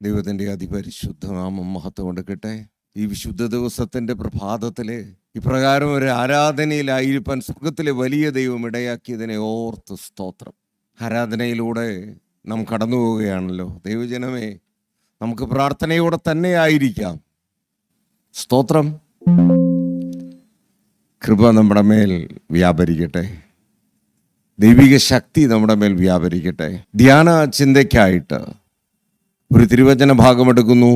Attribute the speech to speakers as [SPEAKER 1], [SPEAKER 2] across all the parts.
[SPEAKER 1] ദൈവത്തിൻ്റെ അതിപരിശുദ്ധ നാമം മഹത്വം കൊടുക്കട്ടെ. ഈ വിശുദ്ധ ദിവസത്തിൻ്റെ പ്രഭാതത്തിലെ ഇപ്രകാരം ഒരു ആരാധനയിലായിരിക്കാൻ സ്വർഗത്തിലെ വലിയ ദൈവം ഇടയാക്കിയതിനെ ഓർത്ത് സ്തോത്രം. ആരാധനയിലൂടെ നാം കടന്നു പോവുകയാണല്ലോ. ദൈവജനമേ, നമുക്ക് പ്രാർത്ഥനയോടെ തന്നെ ആയിരിക്കാം. സ്തോത്രം. കൃപ നമ്മുടെ മേൽ വ്യാപരിക്കട്ടെ. ദൈവിക ശക്തി നമ്മുടെ മേൽ വ്യാപരിക്കട്ടെ. ധ്യാന ചിന്തയ്ക്കായിട്ട് ഒരു തിരുവചന ഭാഗമെടുക്കുന്നു.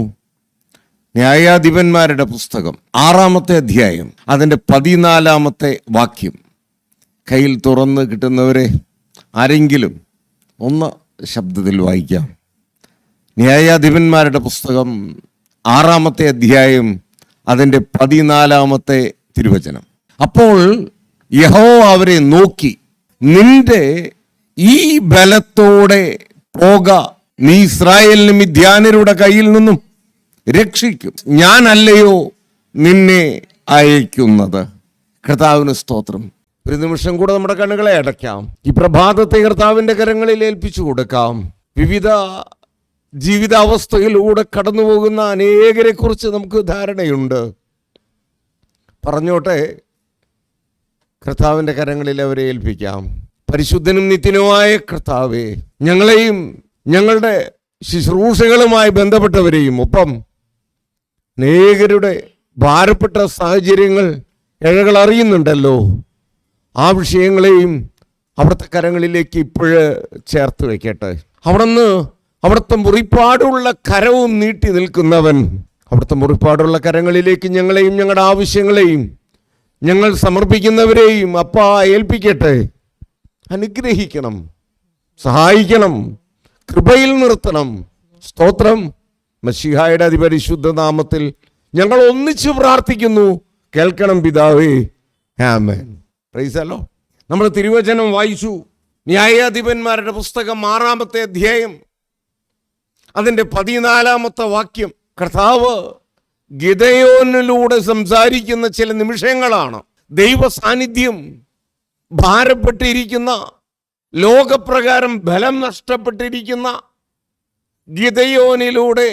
[SPEAKER 1] ന്യായാധിപന്മാരുടെ പുസ്തകം 6-ാമത്തെ അധ്യായം, അതിൻ്റെ 14-ാമത്തെ വാക്യം. കയ്യിൽ തുറന്ന് കിട്ടുന്നവരെ ആരെങ്കിലും ഒന്ന് ശബ്ദത്തിൽ വായിക്കാം. ന്യായാധിപന്മാരുടെ പുസ്തകം 6-ാമത്തെ അധ്യായം, അതിൻ്റെ 14-ാമത്തെ തിരുവചനം. അപ്പോൾ യഹോവ അവരെ നോക്കി, നിന്റെ ഈ ബലത്തോടെ പോക, നീ ഇസ്രായേലിനെ മിദ്യാന്യരുടെ കയ്യിൽ നിന്നും രക്ഷിക്കും. ഞാനല്ലയോ നിന്നെ അയക്കുന്നത്. കർത്താവിന് സ്തോത്രം. ഒരു നിമിഷം കൂടെ നമ്മുടെ കണ്ണുകളെ അടയ്ക്കാം. ഈ പ്രഭാതത്തെ കർത്താവിൻ്റെ കരങ്ങളിൽ ഏൽപ്പിച്ചു കൊടുക്കാം. വിവിധ ജീവിതാവസ്ഥയിലൂടെ കടന്നു പോകുന്ന അനേകരെ കുറിച്ച് നമുക്ക് ധാരണയുണ്ട്. പറഞ്ഞോട്ടെ, കർത്താവിൻ്റെ കരങ്ങളിൽ അവരെ ഏൽപ്പിക്കാം. പരിശുദ്ധനും നിത്യനുമായ കർത്താവേ, ഞങ്ങളെയും ഞങ്ങളുടെ ശുശ്രൂഷകളുമായി ബന്ധപ്പെട്ടവരെയും ഒപ്പം അനേകരുടെ ഭാരപ്പെട്ട സാഹചര്യങ്ങൾ ഇഴകൾ അറിയുന്നുണ്ടല്ലോ, ആ വിഷയങ്ങളെയും അവിടുത്തെ കരങ്ങളിലേക്ക് ഇപ്പോഴ് ചേർത്ത് വയ്ക്കട്ടെ. അവിടുത്തെ മുറിപ്പാടുള്ള കരവും നീട്ടി നിൽക്കുന്നവൻ, അവിടുത്തെ മുറിപ്പാടുള്ള കരങ്ങളിലേക്ക് ഞങ്ങളെയും ഞങ്ങളുടെ ആവശ്യങ്ങളെയും ഞങ്ങൾ സമർപ്പിക്കുന്നവരെയും അപ്പാ ഏൽപ്പിക്കട്ടെ. അനുഗ്രഹിക്കണം, സഹായിക്കണം, കൃപയിൽ നിർത്തണം. സ്തോത്രം. മശീഹായുടെ അതിപരിശുദ്ധ നാമത്തിൽ ഞങ്ങൾ ഒന്നിച്ചു പ്രാർത്ഥിക്കുന്നു. കേൾക്കണം പിതാവേ. ആമേൻ. Praise the Lord. നമ്മൾ തിരുവചനം വായിച്ചു. ന്യായാധിപന്മാരുടെ പുസ്തകം 6-ാമത്തെ അധ്യായം, അതിൻ്റെ 14-ാമത്തെ വാക്യം. കർത്താവ് ഗിദെയോനിലൂടെ സംസാരിക്കുന്ന ചില നിമിഷങ്ങളാണ്. ദൈവ സാന്നിധ്യം ഭാരപ്പെട്ടിരിക്കുന്ന, ലോകപ്രകാരം ബലം നഷ്ടപ്പെട്ടിരിക്കുന്ന ഗിദെയോനിലൂടെ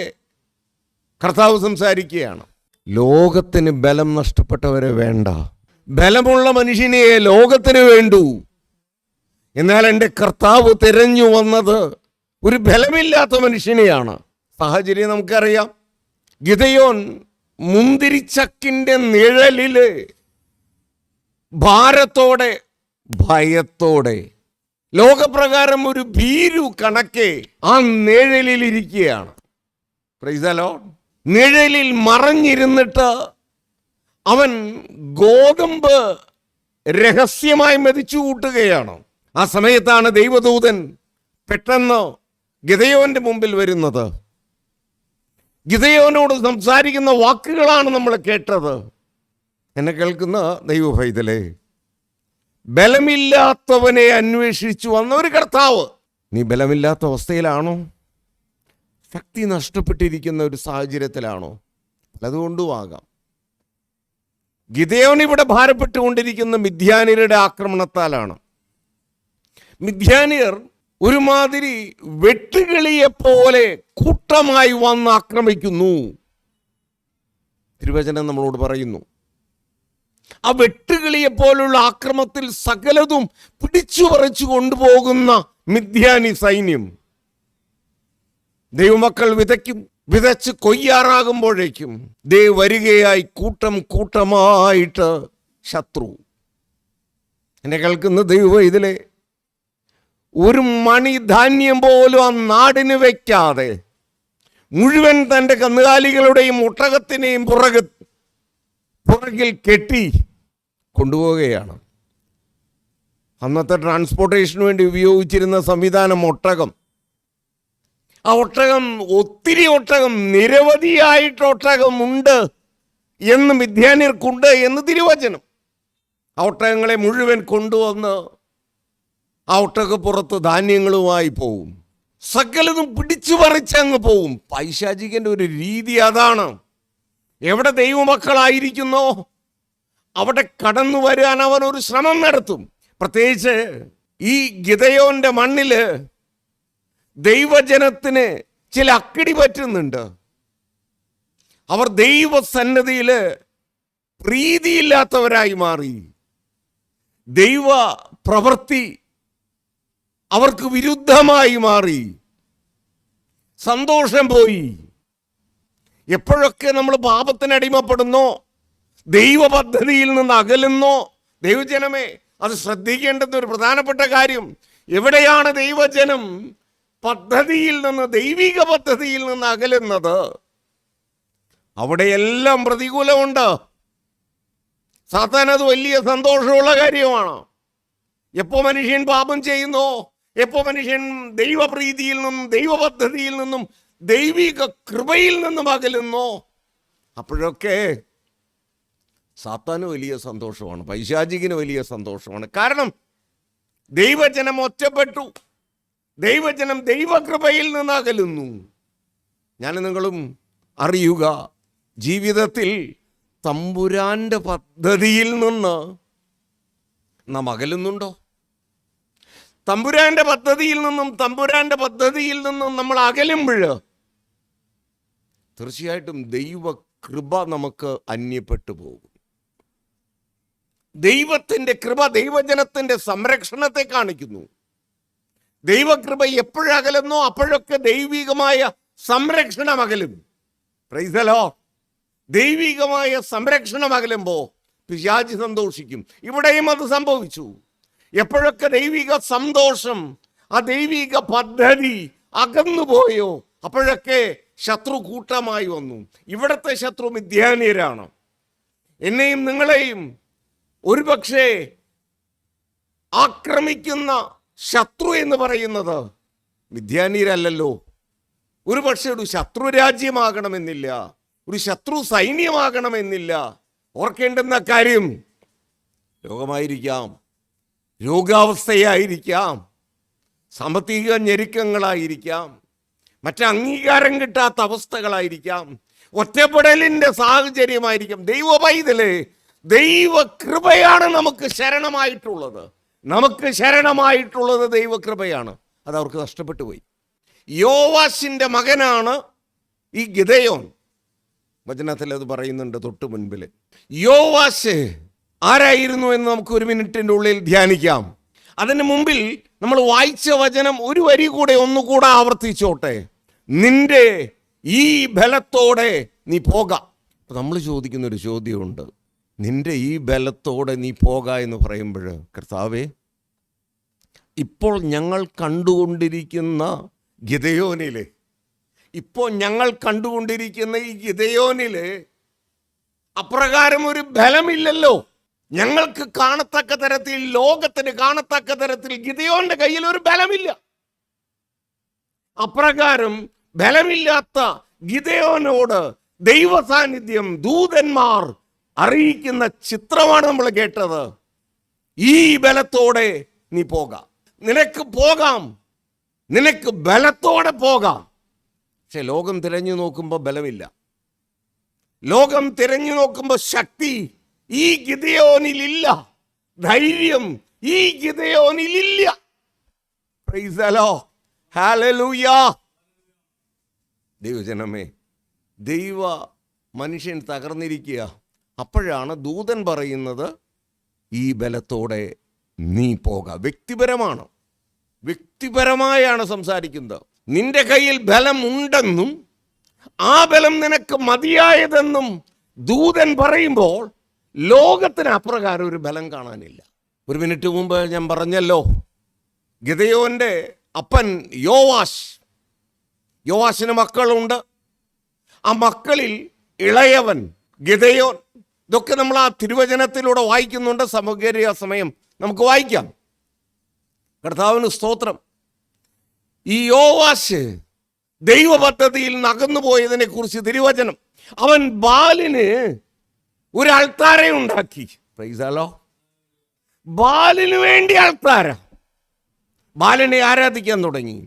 [SPEAKER 1] കർത്താവ് സംസാരിക്കുകയാണ്. ലോകത്തിന് ബലം നഷ്ടപ്പെട്ടവരെ വേണ്ട, ബലമുള്ള മനുഷ്യനെ ലോകത്തിന് വേണ്ടു. എന്നാൽ എൻ്റെ കർത്താവ് തിരഞ്ഞു വന്നത് ഒരു ബലമില്ലാത്ത മനുഷ്യനെയാണ്. സാഹചര്യം നമുക്കറിയാം. ഗിദെയോൻ മുന്തിരിച്ചക്കിൻ്റെ നിഴലില് ഭാരത്തോടെ, ഭയത്തോടെ, ലോകപ്രകാരം ഒരു ഭീരു കണക്കെ ആ നിഴലിലിരിക്കുകയാണ്. Price the Lord. നിഴലിൽ മറഞ്ഞിരുന്നിട്ട് അവൻ ഗോതമ്പ് രഹസ്യമായി മെതിച്ചു കൂട്ടുകയാണ്. ആ സമയത്താണ് ദൈവദൂതൻ പെട്ടെന്ന് ഗിദെയോന്റെ മുമ്പിൽ വരുന്നത്. ഗിദെയോനോട് സംസാരിക്കുന്ന വാക്കുകളാണ് നമ്മൾ കേട്ടത്. എന്നെ കേൾക്കുന്ന ദൈവഭൈതലേ, ബലമില്ലാത്തവനെ അന്വേഷിച്ചു വന്ന ഒരു കർത്താവ്. നീ ബലമില്ലാത്ത അവസ്ഥയിലാണോ? ശക്തി നഷ്ടപ്പെട്ടിരിക്കുന്ന ഒരു സാഹചര്യത്തിലാണോ? അതുകൊണ്ടും ആകാം. ഗിദെയോൻ ഇവിടെ ഭാരപ്പെട്ടുകൊണ്ടിരിക്കുന്ന മിദ്യാന്യരുടെ ആക്രമണത്താലാണ്. മിദ്യാന്യർ ഒരുമാതിരി വെട്ടുകിളിയെപ്പോലെ കൂട്ടമായി വന്ന് ആക്രമിക്കുന്നു. തിരുവചനം നമ്മളോട് പറയുന്നു, ആ വെട്ടുകിളിയെപ്പോലുള്ള ആക്രമത്തിൽ സകലതും പിടിച്ചു പറിച്ചു കൊണ്ടുപോകുന്ന മിദ്യാനി സൈന്യം. ദൈവമക്കൾ വിതച്ച് കൊയ്യാറാകുമ്പോഴേക്കും ദേ വരികയായി കൂട്ടം കൂട്ടമായിട്ട് ശത്രു. എന്നെ കേൾക്കുന്ന ദൈവം, ഇതിലെ ഒരു മണി ധാന്യം പോലും ആ നാടിന് വയ്ക്കാതെ മുഴുവൻ തൻ്റെ കന്നുകാലികളുടെയും ഒട്ടകത്തിനെയും പുറകിൽ കെട്ടി കൊണ്ടുപോവുകയാണ്. അന്നത്തെ ട്രാൻസ്പോർട്ടേഷന് വേണ്ടി ഉപയോഗിച്ചിരുന്ന സംവിധാനം ഒട്ടകം. ആ ഒട്ടകം, ഒത്തിരി ഒട്ടകം, നിരവധിയായിട്ട് ഒട്ടകമുണ്ട് എന്ന് മിദ്യാന്യർക്കുണ്ട് എന്ന് തിരുവചനം. ആ ഒട്ടകങ്ങളെ മുഴുവൻ കൊണ്ടുവന്ന് ആ ഒട്ടകപ്പുറത്ത് ധാന്യങ്ങളുമായി പോവും. സകലതും പിടിച്ചു പറിച്ചങ്ങ് പോവും. പൈശാചികന്റെ ഒരു രീതി അതാണ്. എവിടെ ദൈവമക്കളായിരിക്കുന്നോ അവിടെ കടന്നു വരാൻ അവൻ ഒരു ശ്രമം നടത്തും. പ്രത്യേകിച്ച് ഈ ഗിദെയോന്റെ മണ്ണില് ദൈവജനത്തിന് ചില അക്കിടി പറ്റുന്നുണ്ട്. അവർ ദൈവസന്നിധിയിൽ പ്രീതിയില്ലാത്തവരായി മാറി. ദൈവ പ്രവൃത്തി അവർക്ക് വിരുദ്ധമായി മാറി. സന്തോഷം പോയി. എപ്പോഴൊക്കെ നമ്മൾ പാപത്തിന് അടിമപ്പെടുന്നോ, ദൈവ പദ്ധതിയിൽ നിന്ന് അകലുന്നോ, ദൈവജനമേ, അത് ശ്രദ്ധിക്കേണ്ടുന്ന ഒരു പ്രധാനപ്പെട്ട കാര്യം. എവിടെയാണ് ദൈവജനം പദ്ധതിയിൽ നിന്ന്, ദൈവിക പദ്ധതിയിൽ നിന്ന് അകലുന്നത്, അവിടെയെല്ലാം പ്രതികൂലമുണ്ട്. സാത്താൻ അത് വലിയ സന്തോഷമുള്ള കാര്യമാണ്. എപ്പോൾ മനുഷ്യൻ പാപം ചെയ്യുന്നോ, എപ്പോൾ മനുഷ്യൻ ദൈവപ്രീതിയിൽ നിന്നും ദൈവ പദ്ധതിയിൽ നിന്നും ദൈവിക കൃപയിൽ നിന്നും അകലുന്നോ, അപ്പോഴൊക്കെ സാത്താന് വലിയ സന്തോഷമാണ്, പൈശാചികന് വലിയ സന്തോഷമാണ്. കാരണം ദൈവജനം ഒറ്റപ്പെട്ടു, ദൈവജനം ദൈവകൃപയിൽ നിന്ന് അകലുന്നു. ഞാൻ നിങ്ങളും അറിയുക, ജീവിതത്തിൽ തമ്പുരാന്റെ പദ്ധതിയിൽ നിന്ന് നാം അകലുന്നുണ്ടോ? തമ്പുരാന്റെ പദ്ധതിയിൽ നിന്നും നമ്മൾ അകലുമ്പോൾ തീർച്ചയായിട്ടും ദൈവകൃപ നമുക്ക് അന്യപ്പെട്ടു പോകും. ദൈവത്തിൻ്റെ കൃപ ദൈവജനത്തിൻ്റെ സംരക്ഷണത്തെ കാണിക്കുന്നു. ദൈവകൃപ എപ്പോഴകലുന്നോ അപ്പോഴൊക്കെ ദൈവികമായ സംരക്ഷണം അകലും. Price the Lord. ദൈവികമായ സംരക്ഷണം അകലുമ്പോൾ പിശാചി സന്തോഷിക്കും. ഇവിടെയും അത് സംഭവിച്ചു. എപ്പോഴൊക്കെ ദൈവിക സന്തോഷം, ആ ദൈവിക പദ്ധതി അകന്നുപോയോ അപ്പോഴൊക്കെ ശത്രു കൂട്ടമായി വന്നു. ഇവിടുത്തെ ശത്രു മിദ്യാന്യരാണ്. എന്നെയും നിങ്ങളെയും ഒരുപക്ഷെ ആക്രമിക്കുന്ന ശത്രു എന്ന് പറയുന്നത് മിദ്യാന്യരല്ലല്ലോ. ഒരുപക്ഷെ ഒരു ശത്രു രാജ്യമാകണമെന്നില്ല, ഒരു ശത്രു സൈന്യമാകണമെന്നില്ല. ഓർക്കേണ്ടുന്ന കാര്യം രോഗമായിരിക്കാം, രോഗാവസ്ഥയായിരിക്കാം, സാമ്പത്തിക ഞെരുക്കങ്ങളായിരിക്കാം, മറ്റ് അംഗീകാരം കിട്ടാത്ത അവസ്ഥകളായിരിക്കാം, ഒറ്റപ്പെടലിൻ്റെ സാഹചര്യമായിരിക്കാം. ദൈവ പൈതലേ, ദൈവകൃപയാണ് നമുക്ക് ശരണമായിട്ടുള്ളത്. ദൈവകൃപയാണ്. അത് അവർക്ക് നഷ്ടപ്പെട്ടു പോയി. യോവാശിൻ്റെ മകനാണ് ഈ ഗിദെയോൻ. വചനത്തിൽ അത് പറയുന്നുണ്ട് തൊട്ട് മുൻപിൽ. യോവാശ് ആരായിരുന്നു എന്ന് നമുക്ക് ഒരു മിനിറ്റിൻ്റെ ഉള്ളിൽ ധ്യാനിക്കാം. അതിന് മുമ്പിൽ നമ്മൾ വായിച്ച വചനം ഒരു വരി കൂടെ ഒന്നുകൂടെ ആവർത്തിച്ചോട്ടെ. നിന്റെ ഈ ബലത്തോടെ നീ പോക. അപ്പം നമ്മൾ ചോദിക്കുന്നൊരു ചോദ്യമുണ്ട്, നിന്റെ ഈ ബലത്തോടെ നീ പോക എന്ന് പറയുമ്പോൾ, കർത്താവേ, ഇപ്പോൾ ഞങ്ങൾ കണ്ടുകൊണ്ടിരിക്കുന്ന ഗിദെയോനിലെ, ഈ ഗിദെയോനില് അപ്രകാരം ഒരു ബലമില്ലല്ലോ. ഞങ്ങൾക്ക് കാണത്തക്ക തരത്തിൽ, ലോകത്തിന് കാണത്തക്ക തരത്തിൽ ഗിദെയോന്റെ കയ്യിൽ ഒരു ബലമില്ല. അപ്രകാരം ബലമില്ലാത്ത ഗിദെയോനോട് ദൈവ സാന്നിധ്യം, ദൂതന്മാർ അറിയിക്കുന്ന ചിത്രമാണ് നമ്മൾ കേട്ടത്. ഈ ബലത്തോടെ നീ പോകാം, നിനക്ക് പോകാം, നിനക്ക് ബലത്തോടെ പോകാം. പക്ഷെ ലോകം തിരഞ്ഞു നോക്കുമ്പോൾ ബലമില്ല. ലോകം തിരഞ്ഞു നോക്കുമ്പോൾ ശക്തി ഈ ഗിദെയോനിലില്ല, ധൈര്യം ഈ ഗിദെയോനിലില്ല. പ്രൈസ് ദി ലോർഡ്, ഹല്ലേലൂയ. ദൈവജനമേ, ദൈവ മനുഷ്യൻ തകർന്നിരിക്കുക. അപ്പോഴാണ് ദൂതൻ പറയുന്നത്, ഈ ബലത്തോടെ നീ പോക. വ്യക്തിപരമായാണ് സംസാരിക്കുന്നത്. നിന്റെ കയ്യിൽ ബലമുണ്ടെന്നും ആ ബലം നിനക്ക് മതിയായതെന്നും ദൂതൻ പറയുമ്പോൾ ലോകത്തിന് അപ്രകാരം ഒരു ബലം കാണാനില്ല. ഒരു മിനിറ്റ് മുമ്പ് ഞാൻ പറഞ്ഞല്ലോ, ഗിദെയോന്റെ അപ്പൻ യോവാശിന് മക്കളുണ്ട്. ആ മക്കളിൽ ഇളയവൻ ഗിദെയോൻ. ഇതൊക്കെ നമ്മൾ ആ തിരുവചനത്തിലൂടെ വായിക്കുന്നുണ്ട്. സമഗ്ര സമയം നമുക്ക് വായിക്കാം. കർത്താവിന് സ്തോത്രം. ഈ യോവാശ് ദൈവ പദ്ധതിയിൽ നകന്നു പോയതിനെ കുറിച്ച് തിരുവചനം, അവൻ ബാലിന് ഒരു അൾത്താര ഉണ്ടാക്കി. Price the Lord. ബാലിന് വേണ്ടി അൾത്താര, ബാലിനെ ആരാധിക്കാൻ തുടങ്ങി,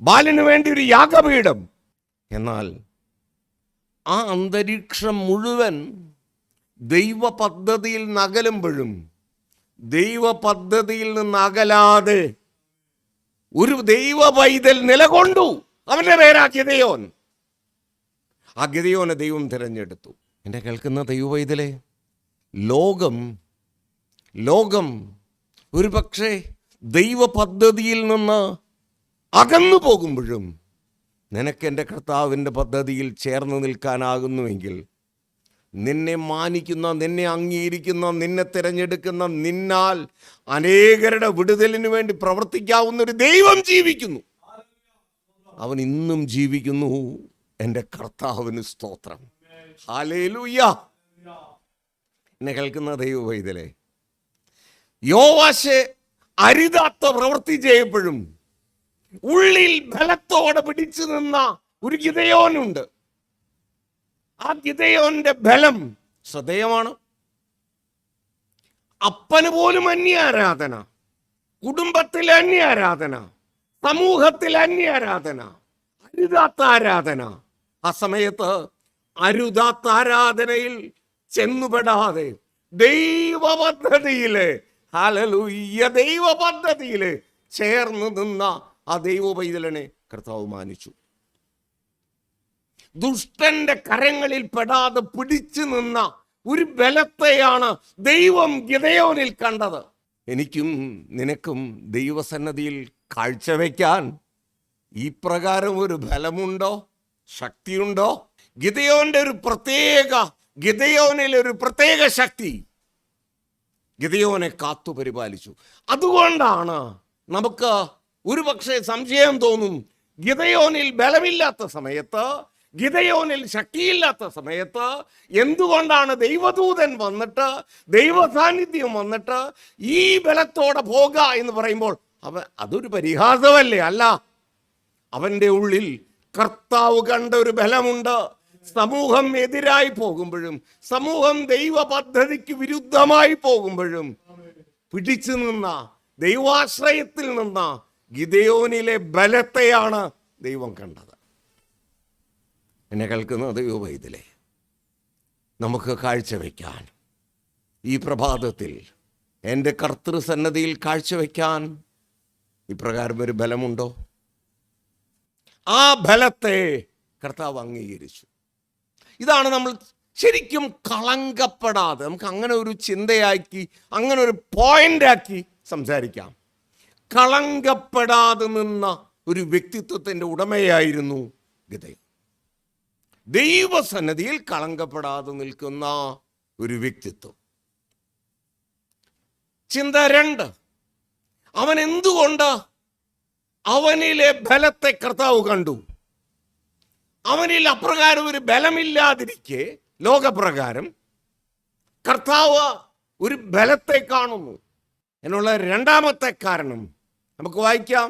[SPEAKER 1] ബാലിന് വേണ്ടി ഒരു യാഗപീഠം. എന്നാൽ ആ അന്തരീക്ഷം മുഴുവൻ ദൈവ പദ്ധതിയിൽ നകലുമ്പോഴും ദൈവ പദ്ധതിയിൽ നിന്ന് അകലാതെ ഒരു ദൈവ പൈതൽ നിലകൊണ്ടു. അവന്റെ പേരാ ഗിദെയോൻ. ആ ഗിദെയോനെ ദൈവം തിരഞ്ഞെടുത്തു. എന്നെ കേൾക്കുന്ന ദൈവവൈതലേ, ലോകം ഒരു പക്ഷേ ദൈവ പദ്ധതിയിൽ നിന്ന് അകന്നു പോകുമ്പോഴും നിനക്ക് എൻ്റെ കർത്താവിൻ്റെ പദ്ധതിയിൽ ചേർന്ന് നിൽക്കാനാകുന്നുവെങ്കിൽ, നിന്നെ മാനിക്കുന്ന, നിന്നെ അംഗീകരിക്കുന്ന, നിന്നെ തിരഞ്ഞെടുക്കുന്ന, നിന്നാൽ അനേകരുടെ വിടുതലിന് വേണ്ടി പ്രവർത്തിക്കാവുന്ന ഒരു ദൈവം ജീവിക്കുന്നു. അവൻ ഇന്നും ജീവിക്കുന്നു. എൻ്റെ കർത്താവിന് സ്തോത്രം. ഹല്ലേലൂയ. എന്നെ കേൾക്കുന്ന ദൈവവൈതലേ, യോവാശ് അരുതാത്ത പ്രവൃത്തി ചെയ്യപ്പോഴും ഉള്ളിൽ ബലത്തോടെ പിടിച്ചു നിന്ന ഒരു ഗിദെയോനുണ്ട്. ആ ഗിദെയോന്റെ ബലം ശ്രദ്ധേയമാണ്. അപ്പന് പോലും അന്യാരാധന, കുടുംബത്തിൽ അന്യാരാധന, സമൂഹത്തിൽ അന്യാരാധന, അരുതാത്ത ആരാധന. ആ സമയത്ത് അരുതാത്ത ആരാധനയിൽ ചെന്നുപെടാതെ ദൈവ പദ്ധതിയില്, ഹല്ലേലൂയ, ദൈവ പദ്ധതിയില് ചേർന്ന് നിന്ന ആ ദൈവ പൈതലിനെ കർത്താവ് മാനിച്ചു. ദുഷ്ടന്റെ കരങ്ങളിൽ പെടാതെ പിടിച്ചു നിന്ന ഒരു ബലത്തെയാണ് ദൈവം ഗിദെയോനിൽ കണ്ടത്. എനിക്കും നിനക്കും ദൈവസന്നദ്ധിയിൽ കാഴ്ചവെക്കാൻ ഈ പ്രകാരം ഒരു ബലമുണ്ടോ, ശക്തിയുണ്ടോ? ഗിദെയോനിൽ ഒരു പ്രത്യേക ശക്തി ഗിദെയോനെ കാത്തു പരിപാലിച്ചു. അതുകൊണ്ടാണ് നമുക്ക് ഒരു പക്ഷേ സംശയം തോന്നും, ഗിദെയോനിൽ ബലമില്ലാത്ത സമയത്ത്, ഗിദെയോനിൽ ശക്തിയില്ലാത്ത സമയത്ത് എന്തുകൊണ്ടാണ് ദൈവദൂതൻ വന്നിട്ട്, ദൈവ സാന്നിധ്യം വന്നിട്ട് ഈ ബലത്തോടെ പോക എന്ന് പറയുമ്പോൾ അതൊരു പരിഹാസമല്ലേ? അല്ല, അവൻ്റെ ഉള്ളിൽ കർത്താവ് കണ്ട ഒരു ബലമുണ്ട്. സമൂഹം എതിരായി പോകുമ്പോഴും, സമൂഹം ദൈവ പദ്ധതിക്ക് വിരുദ്ധമായി പോകുമ്പോഴും പിടിച്ചു നിന്ന, ദൈവാശ്രയത്തിൽ നിന്ന ഗിദെയോനിലെ ബലത്തെയാണ് ദൈവം കണ്ടത്. എന്നെ കേൾക്കുന്ന ദൈവവൈതലേ, നമുക്ക് കാഴ്ചവെക്കാൻ ഈ പ്രഭാതത്തിൽ, എൻ്റെ കർത്തൃസന്നദ്ധിയിൽ കാഴ്ചവെക്കാൻ ഇപ്രകാരം ഒരു ബലമുണ്ടോ? ആ ബലത്തെ കർത്താവ് അംഗീകരിച്ചു. ഇതാണ് നമ്മൾ ശരിക്കും കളങ്കപ്പെടാതെ, നമുക്ക് അങ്ങനെ ഒരു ചിന്തയാക്കി, അങ്ങനെ ഒരു പോയിന്റാക്കി സംസാരിക്കാം. കളങ്കപ്പെടാതെ നിന്ന ഒരു വ്യക്തിത്വത്തിൻ്റെ ഉടമയായിരുന്നു ഗിദെയോൻ. ദൈവസന്നിധിയിൽ കളങ്കപ്പെടാതെ നിൽക്കുന്ന ഒരു വ്യക്തിത്വം. ചിന്ത 2, അവൻ എന്തുകൊണ്ട് അവനിലെ ബലത്തെ കർത്താവ് കണ്ടു? അവനിൽ അപ്രകാരം ഒരു ബലമില്ലാതിരിക്കെ ലോകപ്രകാരം കർത്താവ് ഒരു ബലത്തെ കാണുന്നു എന്നുള്ള രണ്ടാമത്തെ കാരണം നമുക്ക് വായിക്കാം.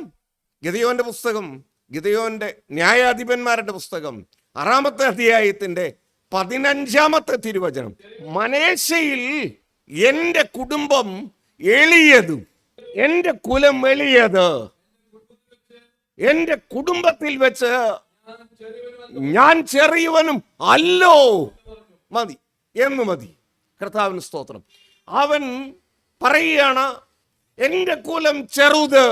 [SPEAKER 1] ഗിദെയോന്റെ പുസ്തകം, ഗിദെയോന്റെ ന്യായാധിപന്മാരുടെ പുസ്തകം 6-ാമത്തെ അധ്യായത്തിന്റെ 15-ാമത്തെ തിരുവചനം. മനേശയിൽ എൻ്റെ കുടുംബം എളിയതും എൻ്റെ കുലം എളിയത്, എൻ്റെ കുടുംബത്തിൽ വെച്ച് ഞാൻ ചെറിയവനും അല്ലോ മതി എന്ന് മതി. കർത്താവിന് സ്തോത്രം. അവൻ പറയുകയാണ്, എൻ്റെ കുലം ചെറുത്,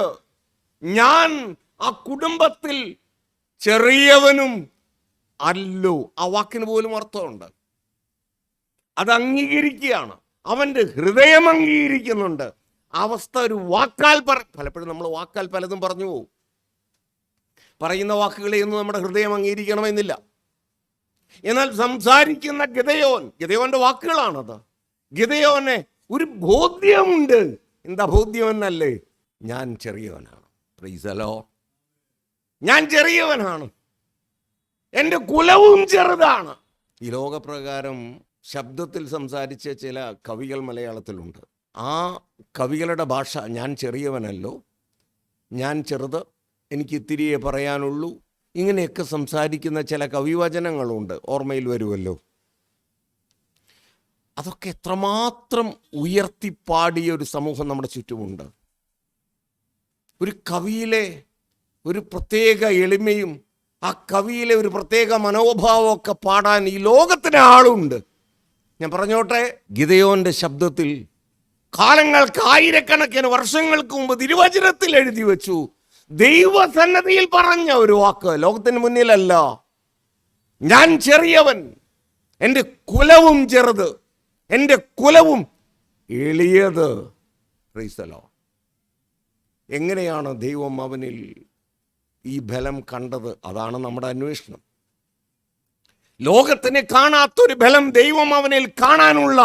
[SPEAKER 1] ഞാൻ ആ കുടുംബത്തിൽ ചെറിയവനും അല്ലോ. ആ വാക്കിന് പോലും അർത്ഥമുണ്ട്. അത് അംഗീകരിക്കുകയാണ്. അവൻ്റെ ഹൃദയം അംഗീകരിക്കുന്നുണ്ട്. അവസ്ഥ ഒരു വാക്കാൽ പലപ്പോഴും നമ്മൾ വാക്കാൽ പലതും പറഞ്ഞു പോകും. പറയുന്ന വാക്കുകളെയൊന്നും നമ്മുടെ ഹൃദയം അംഗീകരിക്കണമെന്നില്ല. എന്നാൽ സംസാരിക്കുന്ന ഗിദെയോന്റെ വാക്കുകളാണത്. ഗിദെയോനെ ഒരു ബോധ്യമുണ്ട്. എന്താ ബോധ്യം എന്നല്ലേ? ഞാൻ ചെറിയവനാണ്. Price the Lord. ഞാൻ ചെറിയവനാണ്, എൻ്റെ കുലവും ചെറുതാണ്. ഈ ലോകപ്രകാരം ശബ്ദത്തിൽ സംസാരിച്ച ചില കവികൾ മലയാളത്തിലുണ്ട്. ആ കവികളുടെ ഭാഷ ഞാൻ ചെറിയവനല്ലോ, ഞാൻ ചെറുത്, എനിക്ക് ഇത്തിരിയേ പറയാനുള്ളൂ, ഇങ്ങനെയൊക്കെ സംസാരിക്കുന്ന ചില കവിവചനങ്ങളുണ്ട്. ഓർമ്മയിൽ വരുമല്ലോ. അതൊക്കെ എത്രമാത്രം ഉയർത്തിപ്പാടിയ ഒരു സമൂഹം നമ്മുടെ ചുറ്റുമുണ്ട്. ഒരു കവിയിലെ ഒരു പ്രത്യേക എളിമയും ആ കവിയിലെ ഒരു പ്രത്യേക മനോഭാവമൊക്കെ പാടാൻ ഈ ലോകത്തിന് ആളുണ്ട്. ഞാൻ പറഞ്ഞോട്ടെ, ഗിദെയോന്റെ ശബ്ദത്തിൽ കാലങ്ങൾക്ക്, ആയിരക്കണക്കിന് വർഷങ്ങൾക്ക് മുമ്പ് തിരുവചനത്തിൽ എഴുതി വെച്ചു, ദൈവസന്നദ്ധിയിൽ പറഞ്ഞ ഒരു വാക്ക്, ലോകത്തിന് മുന്നിലല്ല. ഞാൻ ചെറിയവൻ, എൻ്റെ കുലവും ചെറുത്, എൻ്റെ കുലവും എളിയത്. Praise the Lord. എങ്ങനെയാണ് ദൈവം അവനിൽ ഈ ബലം കണ്ടത്? അതാണ് നമ്മുടെ അന്വേഷണം. ലോകത്തിന് കാണാത്തൊരു ബലം ദൈവം അവനിൽ കാണാനുള്ള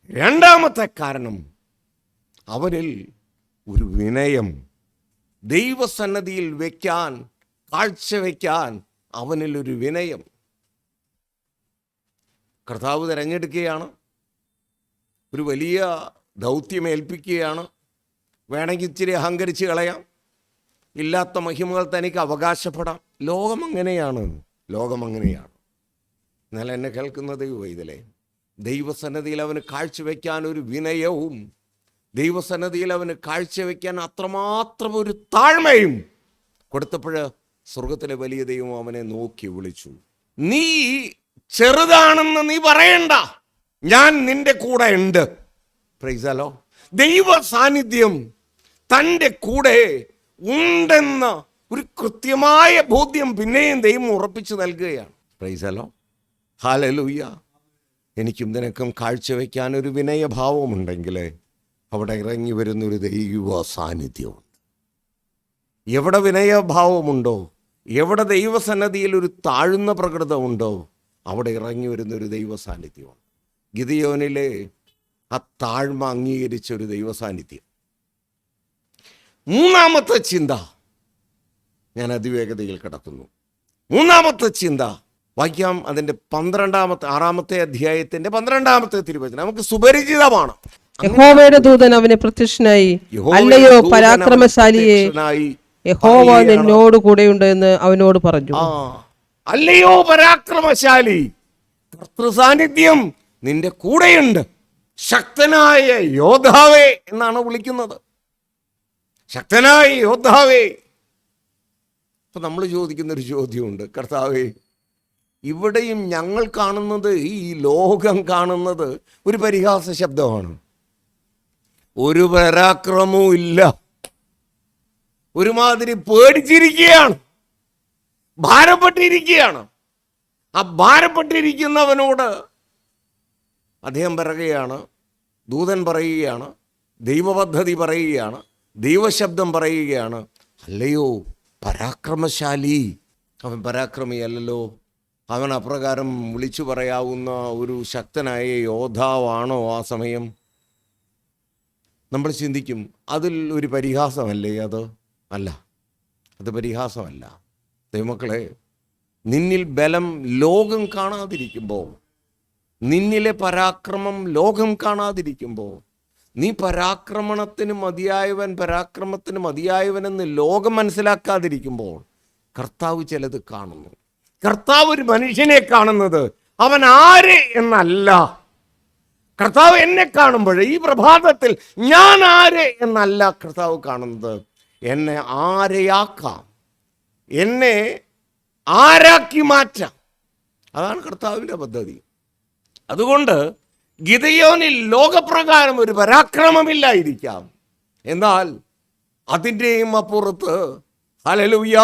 [SPEAKER 1] രണ്ടാമത്തെ കാരണം, അവനിൽ ഒരു വിനയം. ദൈവസന്നദ്ധിയിൽ വയ്ക്കാൻ, കാഴ്ചവെക്കാൻ അവനിൽ ഒരു വിനയം. കർത്താവ് തിരഞ്ഞെടുക്കുകയാണ്, ഒരു വലിയ ദൗത്യം ഏൽപ്പിക്കുകയാണ്. വേണമെങ്കിൽ ഇച്ചിരി അഹങ്കരിച്ച് കളയാം, ഇല്ലാത്ത മഹിമകൾ തനിക്ക് അവകാശപ്പെടാം. ലോകം അങ്ങനെയാണ്. എന്നാൽ എന്നെ കേൾക്കുന്ന ദൈവവൈതലേ, ദൈവസന്നദ്ധിയിൽ അവന് കാഴ്ചവെക്കാൻ ഒരു വിനയവും, ദൈവസന്നദ്ധിയിൽ അവന് കാഴ്ചവെക്കാൻ അത്രമാത്രം ഒരു താഴ്മയും കൊടുത്തപ്പോൾ സ്വർഗത്തിലെ വലിയ ദൈവം അവനെ നോക്കി വിളിച്ചു. നീ ചെറുതാണെന്ന് നീ പറയണ്ട, ഞാൻ നിന്റെ കൂടെ ഉണ്ട്. Price the Lord. ദൈവ സാന്നിധ്യം തൻ്റെ കൂടെ ഉണ്ടെന്ന ഒരു കൃത്യമായ ബോധ്യം പിന്നെയും ദൈവം ഉറപ്പിച്ചു നൽകുകയാണ്. Price the Lord. ഹല്ലേലൂയ. എനിക്കും നിനക്കും കാഴ്ചവെക്കാൻ ഒരു വിനയഭാവമുണ്ടെങ്കിൽ അവിടെ ഇറങ്ങി വരുന്നൊരു ദൈവ സാന്നിധ്യമുണ്ട്. എവിടെ വിനയഭാവമുണ്ടോ, എവിടെ ദൈവസന്നദ്ധിയിൽ ഒരു താഴ്ന്ന പ്രകൃതമുണ്ടോ, അവിടെ ഇറങ്ങി വരുന്നൊരു ദൈവ സാന്നിധ്യമാണ്. ഗിദെയോനിലെ ആ താഴ്മ അംഗീകരിച്ച ഒരു ദൈവ സാന്നിധ്യം. മൂന്നാമത്തെ ചിന്ത, ഞാൻ അതിവേഗതയിൽ കിടക്കുന്നു. മൂന്നാമത്തെ ചിന്ത വായിക്കാം. അതിൻ്റെ 6-ാമത്തെ അധ്യായത്തിൻ്റെ 12-ാമത്തെ തിരുവചനം നമുക്ക് സുപരിചിതമാണ്.
[SPEAKER 2] യഹോവയുടെ ദൂതൻ അവന് പ്രത്യക്ഷനായി, അല്ലയോ പരാക്രമശാലിയെ, യഹോവ നിന്നോട് കൂടെയുണ്ട് എന്ന് അവനോട് പറഞ്ഞു.
[SPEAKER 1] അല്ലയോ പരാക്രമശാലി, കർത്തൃസാന്നിധ്യം നിന്റെ കൂടെയുണ്ട്. ശക്തനായ യോദ്ധാവേ എന്നാണ് വിളിക്കുന്നത്. ശക്തനായ യോദ്ധാവേ. അപ്പൊ നമ്മൾ ചോദിക്കുന്നൊരു ചോദ്യമുണ്ട്, കർത്താവേ, ഇവിടെയും ഞങ്ങൾ കാണുന്നത്, ഈ ലോകം കാണുന്നത് ഒരു പരിഹാസ ശബ്ദമാണ്. ഒരു പരാക്രമവും ഇല്ല, ഒരുമാതിരി പേടിച്ചിരിക്കുകയാണ്, ഭാരപ്പെട്ടിരിക്കുകയാണ്. ആ ഭാരപ്പെട്ടിരിക്കുന്നവനോട് അദ്ദേഹം പറയുകയാണ്, ദൂതൻ പറയുകയാണ്, ദൈവപദ്ധതി പറയുകയാണ്, ദൈവശബ്ദം പറയുകയാണ്, അല്ലയോ പരാക്രമശാലി. അവൻ പരാക്രമിയല്ലല്ലോ, അവൻ അപ്രകാരം വിളിച്ചു പറയാവുന്ന ഒരു ശക്തനായ യോദ്ധാവാണോ ആ സമയം? നമ്മൾ ചിന്തിക്കും, അതിൽ ഒരു പരിഹാസമല്ലേ അത്? അല്ല, അത് പരിഹാസമല്ല. ദൈവമക്കളെ, നിന്നിൽ ബലം ലോകം കാണാതിരിക്കുമ്പോൾ, നിന്നിലെ പരാക്രമം ലോകം കാണാതിരിക്കുമ്പോൾ, നീ പരാക്രമത്തിന് മതിയായവനെന്ന് ലോകം മനസ്സിലാക്കാതിരിക്കുമ്പോൾ കർത്താവ് ചിലത് കാണുന്നു. കർത്താവ് ഒരു മനുഷ്യനെ കാണുന്നത് അവൻ ആര് എന്നല്ല. കർത്താവ് എന്നെ കാണുമ്പോൾ ഈ പ്രഭാതത്തിൽ ഞാൻ ആര് എന്നല്ല കർത്താവ് കാണുന്നത്, എന്നെ ആരെയാക്കാം, എന്നെ ആരാക്കി മാറ്റാം. അതാണ് കർത്താവിൻ്റെ പദ്ധതി. അതുകൊണ്ട് ഗിദെയോനിൽ ലോകപ്രകാരം ഒരു പരാക്രമമില്ലായിരിക്കാം, എന്നാൽ അതിൻ്റെയും അപ്പുറത്ത് ഹല്ലേലൂയ,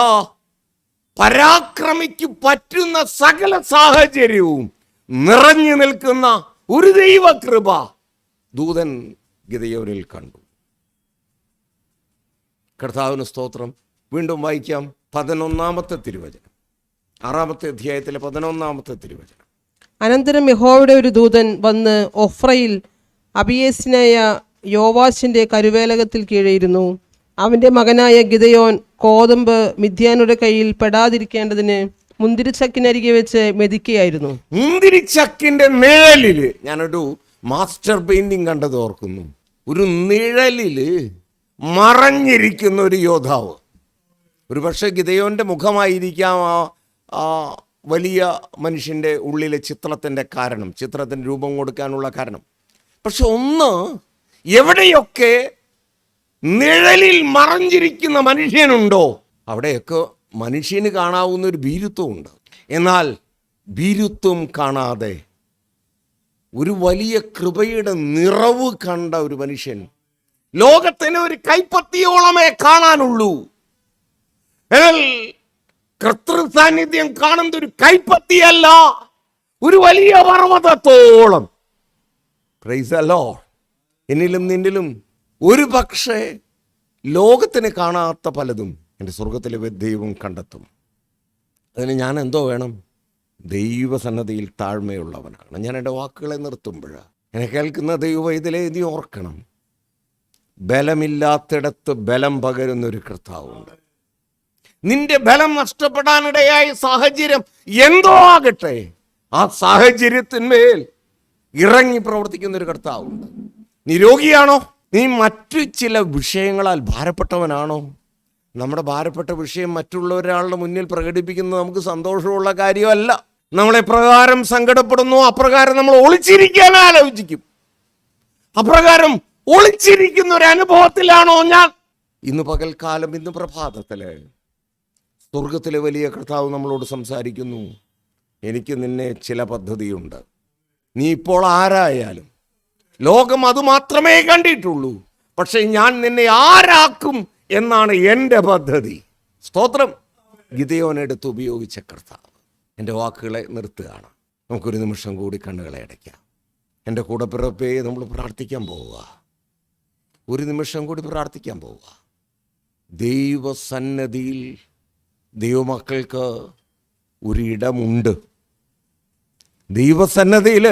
[SPEAKER 1] പരാക്രമിക്ക് പറ്റുന്ന സകല സാഹചര്യവും നിറഞ്ഞു നിൽക്കുന്ന ഒരു ദൈവകൃപ ദൂതൻ ഗിദെയോനിൽ കണ്ടു. കർത്താവിന് സ്തോത്രം. വീണ്ടും വായിക്കാം 11-ാമത്തെ തിരുവചനം, 6-ാമത്തെ അധ്യായത്തിലെ 11-ാമത്തെ തിരുവചനം.
[SPEAKER 2] അനന്തരം യഹോവയുടെ ഒരു ദൂതൻ വന്ന് ഒഫ്രയിൽ അബിയേസിനായ യോവാശിന്റെ കരുവേലകത്തിൽ കീഴെയിരുന്നു. അവന്റെ മകനായ ഗിദെയോൻ കോതമ്പ് മിദ്യാനുടെ കയ്യിൽ പെടാതിരിക്കേണ്ടതിന് മുന്തിരിച്ചക്കിനരികെ വെച്ച് മെതിക്കുകയായിരുന്നു.
[SPEAKER 1] മുന്തിരിച്ചക്കിന്റെ നിഴലില്, ഞാനൊരു മാസ്റ്റർ പെയിന്റിങ് കണ്ടത് ഓർക്കുന്നു. ഒരു നിഴലില് മറഞ്ഞിരിക്കുന്ന ഒരു യോദ്ധാവ്. ഒരു പക്ഷേ ഗിദെയോന്റെ മുഖമായിരിക്കാം ആ വലിയ മനുഷ്യൻ്റെ ഉള്ളിലെ ചിത്രത്തിൻ്റെ കാരണം, ചിത്രത്തിന് രൂപം കൊടുക്കാനുള്ള കാരണം. പക്ഷെ ഒന്ന്, എവിടെയൊക്കെ നിഴലിൽ മറഞ്ഞിരിക്കുന്ന മനുഷ്യനുണ്ടോ അവിടെയൊക്കെ മനുഷ്യന് കാണാവുന്ന ഒരു ഭീരുത്വമുണ്ട്. എന്നാൽ ഭീരുത്വം കാണാതെ ഒരു വലിയ കൃപയുടെ നിറവ് കണ്ട ഒരു മനുഷ്യൻ, ലോകത്തിന് ഒരു കൈപ്പത്തിയോളമേ കാണാനുള്ളൂ, എന്നാൽ കർത്തൃ സാന്നിധ്യം കാണുന്ന ഒരു കൈപ്പത്തിയല്ല, ഒരു വലിയ പർവ്വതത്തോളം. Price the Lord. എന്നിലും നിന്നിലും ഒരു പക്ഷേ ലോകത്തിന് കാണാത്ത പലതും എൻ്റെ സ്വർഗത്തിലെ ദൈവം കണ്ടെത്തും. അതിന് ഞാൻ എന്തോ വേണം? ദൈവസന്നദ്ധിയിൽ താഴ്മയുള്ളവനാണ്. ഞാൻ എൻ്റെ വാക്കുകളെ നിർത്തുമ്പോൾ എന്നെ കേൾക്കുന്ന ദൈവവൈതലേ, നീ ഓർക്കണം, ബലമില്ലാത്തിടത്ത് ബലം പകരുന്നൊരു കർത്താവുണ്ട്. നിന്റെ ബലം നഷ്ടപ്പെടാനിടയായ സാഹചര്യം എന്തോ ആകട്ടെ, ആ സാഹചര്യത്തിന്മേൽ ഇറങ്ങി പ്രവർത്തിക്കുന്ന ഒരു കർത്താവുണ്ട്. നീ രോഗിയാണോ? നീ മറ്റു ചില വിഷയങ്ങളാൽ ഭാരപ്പെട്ടവനാണോ? നമ്മുടെ ഭാരപ്പെട്ട വിഷയം മറ്റുള്ളൊരാളുടെ മുന്നിൽ പ്രകടിപ്പിക്കുന്നത് നമുക്ക് സന്തോഷമുള്ള കാര്യമല്ല. നമ്മളെപ്രകാരം സങ്കടപ്പെടുന്നു, അപ്രകാരം നമ്മൾ ഒളിച്ചിരിക്കാൻ ആലോചിക്കും. അപ്രകാരം ഒളിച്ചിരിക്കുന്ന ഒരു അനുഭവത്തിലാണോ ഞാൻ? ഇന്ന് പകൽക്കാലം, ഇന്ന് പ്രഭാതത്തില് സ്വർഗത്തിലെ വലിയ കർത്താവ് നമ്മളോട് സംസാരിക്കുന്നു. എനിക്ക് നിന്നെ ചില പദ്ധതിയുണ്ട്. നീ ഇപ്പോൾ ആരായാലും ലോകം അത് മാത്രമേ കണ്ടിട്ടുള്ളൂ, പക്ഷെ ഞാൻ നിന്നെ ആരാക്കും എന്നാണ് എൻ്റെ പദ്ധതി. സ്തോത്രം. ഗിദെയോനെടുത്ത് ഉപയോഗിച്ച കർത്താവ്. എൻ്റെ വാക്കുകളെ നിർത്തുകയാണ്. നമുക്കൊരു നിമിഷം കൂടി കണ്ണുകളെ അടയ്ക്കാം. എൻ്റെ കൂടപ്പിറപ്പേ, നമ്മൾ പ്രാർത്ഥിക്കാൻ പോവുക. ഒരു നിമിഷം കൂടി പ്രാർത്ഥിക്കാൻ പോവുക. ദൈവസന്നദ്ധിയിൽ ദൈവമക്കൾക്ക് ഒരിടമുണ്ട്. ദൈവസന്നദ്ധിയിൽ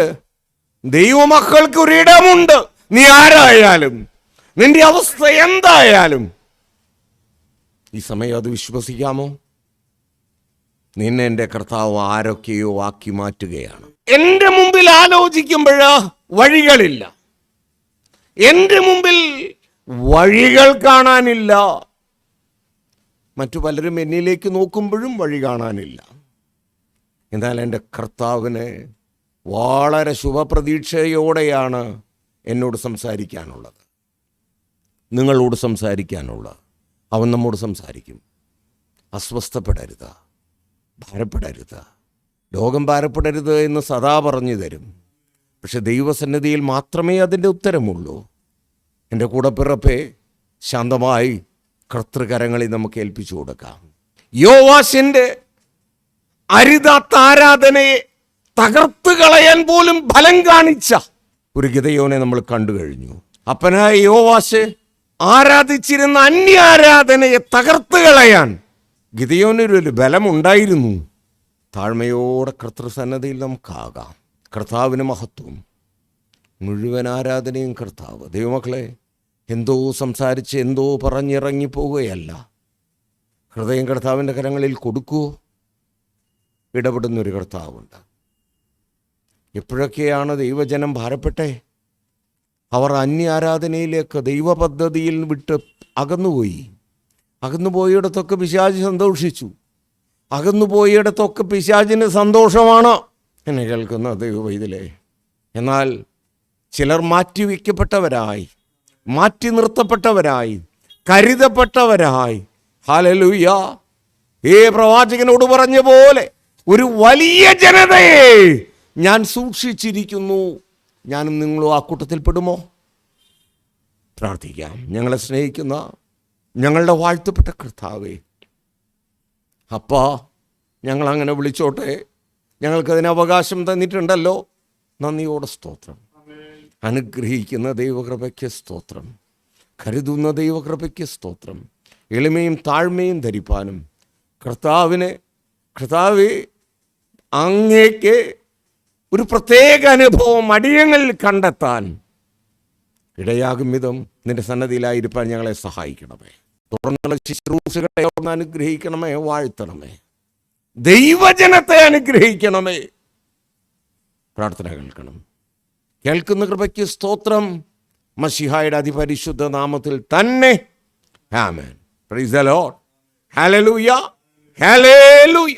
[SPEAKER 1] ദൈവമക്കൾക്ക് ഒരിടമുണ്ട്. നീ ആരായാലും, നിന്റെ അവസ്ഥ എന്തായാലും, ഈ സമയം അത് വിശ്വസിക്കാമോ? നിന്നെ എൻ്റെ കർത്താവ് ആരൊക്കെയോ ആക്കി മാറ്റുകയാണ്. എൻ്റെ മുമ്പിൽ ആലോചിക്കുമ്പോൾ വഴികളില്ല, എൻ്റെ മുമ്പിൽ വഴികൾ കാണാനില്ല. മറ്റു പലരും എന്നിലേക്ക് നോക്കുമ്പോഴും വഴി കാണാനില്ല. എന്നാൽ എൻ്റെ കർത്താവിന് വളരെ ശുഭപ്രതീക്ഷയോടെയാണ് എന്നോട് സംസാരിക്കാനുള്ളത്, നിങ്ങളോട് സംസാരിക്കാനുള്ളത്. അവൻ നമ്മോട് സംസാരിക്കും. അസ്വസ്ഥപ്പെടരുത്, ഭാരപ്പെടരുത്, ലോകം ഭാരപ്പെടരുത് എന്ന് സദാ പറഞ്ഞു തരും. പക്ഷെ ദൈവസന്നിധിയിൽ മാത്രമേ അതിൻ്റെ ഉത്തരമുള്ളൂ. എൻ്റെ കൂടപ്പിറപ്പേ, ശാന്തമായി കർത്തൃകരങ്ങളിൽ നമുക്ക് ഏൽപ്പിച്ചു കൊടുക്കാം. യോവാശിൻ്റെ അരുതാത്ത ആരാധനയെ തകർത്ത് കളയാൻ പോലും ഫലം കാണിച്ച ഒരു ഗിദെയോനെ നമ്മൾ കണ്ടു കഴിഞ്ഞു. അപ്പനായ യോവാശ് ആരാധിച്ചിരുന്ന അന്യാരാധനയെ തകർത്ത് കളയാൻ ഗിദെയോനൊരു ബലമുണ്ടായിരുന്നു. താഴ്മയോടെ കർത്തൃസന്നദ്ധിയിൽ നമുക്കാകാം. കർത്താവിന് മഹത്വം, മുഴുവൻ ആരാധനയും കർത്താവ്. ദൈവമക്കളെ, എന്തോ സംസാരിച്ച് എന്തോ പറഞ്ഞിറങ്ങിപ്പോവുകയല്ല. ഹൃദയം കർത്താവിൻ്റെ കരങ്ങളിൽ കൊടുക്കുവോ? ഇടപെടുന്നൊരു കർത്താവുണ്ട്. എപ്പോഴൊക്കെയാണ് ദൈവജനം ഭാരപ്പെട്ടെ? അവർ അന്യാരാധനയിലേക്ക് ദൈവ പദ്ധതിയിൽ വിട്ട് അകന്നുപോയി. അകന്നുപോയിടത്തൊക്കെ പിശാച് സന്തോഷിച്ചു. അകന്നുപോയിടത്തൊക്കെ പിശാചിന് സന്തോഷമാണ്. എന്നെ കേൾക്കുന്ന ദൈവവൈതലേ, എന്നാൽ ചിലർ മാറ്റിവെക്കപ്പെട്ടവരായി, മാറ്റി നിർത്തപ്പെട്ടവരായി, കരുതപ്പെട്ടവരായി. ഹല്ലേലൂയ. പ്രവാചകനോട് പറഞ്ഞ പോലെ ഒരു വലിയ ജനതയെ ഞാൻ സൂക്ഷിച്ചിരിക്കുന്നു. ഞാനും നിങ്ങളും ആ കൂട്ടത്തിൽ പെടുമോ? പ്രാർത്ഥിക്കാം. ഞങ്ങളെ സ്നേഹിക്കുന്ന ഞങ്ങളുടെ വാഴ്ത്തപ്പെട്ട കർത്താവേ, അപ്പാ, ഞങ്ങളങ്ങനെ വിളിച്ചോട്ടെ. ഞങ്ങൾക്കതിന് അവകാശം തന്നിട്ടുണ്ടല്ലോ. നന്ദിയോടെ സ്തോത്രം. അനുഗ്രഹിക്കുന്ന ദൈവകൃപയ്ക്ക് സ്തോത്രം. കരുതുന്ന ദൈവകൃപയ്ക്ക് സ്തോത്രം. എളിമയും താഴ്മയും ധരിപ്പാനും കർത്താവേ, അങ്ങേക്ക് ഒരു പ്രത്യേക അനുഭവം അടിയങ്ങളിൽ കണ്ടെത്താൻ ഇടയാകും വിധം നിന്റെ സന്നദ്ധിയിലായിരിക്കാൻ ഞങ്ങളെ സഹായിക്കണമേ. തുടർന്നുള്ള ശുശ്രൂഷകളെ ഒന്ന് അനുഗ്രഹിക്കണമേ, വാഴ്ത്തണമേ. ദൈവജനത്തെ അനുഗ്രഹിക്കണമേ. പ്രാർത്ഥന കേൾക്കണം. കേൾക്കുന്ന കൃപയ്ക്ക് സ്തോത്രം. മശിഹായുടെ അതിപരിശുദ്ധ നാമത്തിൽ തന്നെ ആമേൻ. Praise the Lord. ഹല്ലേലൂയ, ഹല്ലേലൂയ.